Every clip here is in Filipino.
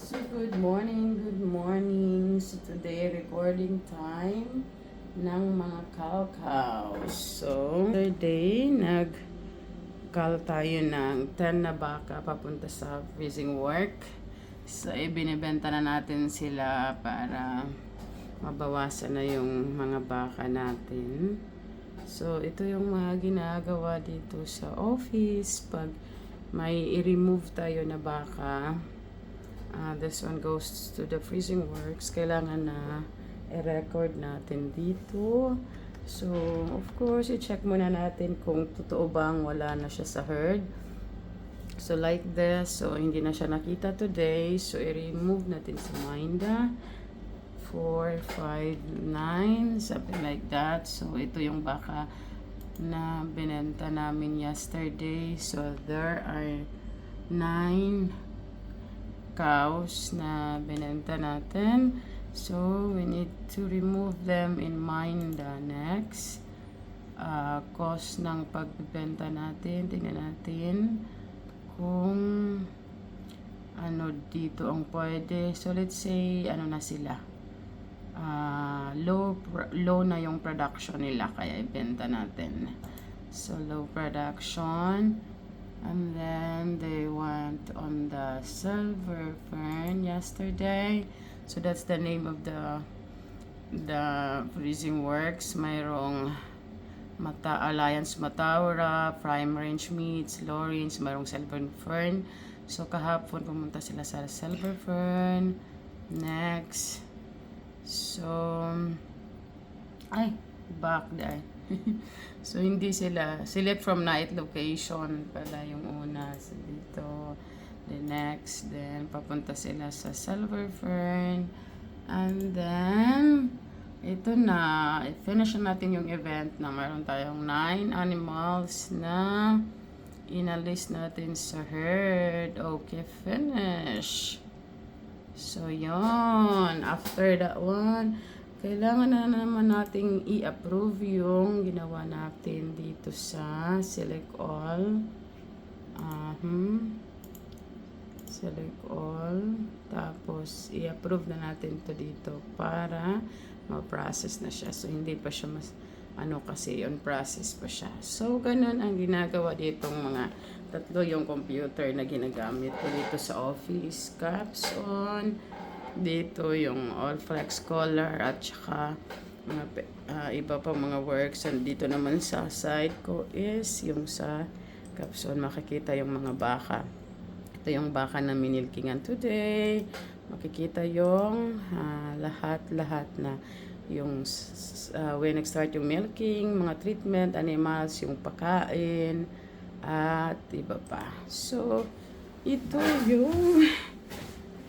So good morning, good morning. So today recording time ng mga cow-cows. So today nag-call tayo ng 10 na baka papunta sa freezing work. So ibinibenta na natin sila para mabawasan na yung mga baka natin. So ito yung mga ginagawa dito sa office pag may i-remove tayo na baka. This one goes to the freezing works. Kailangan na i-record natin dito. So, of course, i-check muna natin kung totoo bang wala na siya sa herd. So, like this. So, hindi na siya nakita today. So, i-remove natin sa Minda. 4, 5, 9. Something like that. So, ito yung baka na binenta namin yesterday. So, there are 9 cows na binenta natin. So, we need to remove them in mind next. Cost ng pagbenta natin. Tingnan natin kung ano dito ang pwede. So, let's say, ano na sila. Low na yung production nila. Kaya ibenta natin. So, low production. And then they went on the silver fern yesterday. So that's the name of the freezing works. Mayroong Alliance Mataura, Prime Range Meats, Low Range, mayroong silver fern. So kahapon pumunta sila sa silver fern. Next. So back there. So, hindi sila. Select from night location pala yung una. So, dito. The next. Then, papunta sila sa Silver Fern. And then, ito na. I-finish natin yung event na mayroon tayong 9 animals na inalis natin sa herd. Okay, finish. So, yon. After that one, kailangan na naman nating i-approve yung ginawa natin dito sa select all. Select all. Tapos, i-approve na natin to dito para ma-process na siya. So, hindi pa siya kasi on process pa siya. So, ganun ang ginagawa ditong mga tatlo yung computer na ginagamit ko dito sa office. Caps on. Dito yung all flex collar at saka mga iba pa mga works. And dito naman sa side ko is yung sa capson makikita yung mga baka. Ito yung baka na minilkingan today. Makikita yung lahat na yung when nag-start yung milking, mga treatment, animals, yung pakain at iba pa. So ito yung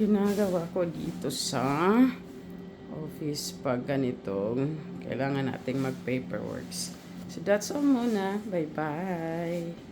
ginagawa ko dito sa office pag ganitong kailangan nating mag-paperworks. So that's all muna. Bye-bye.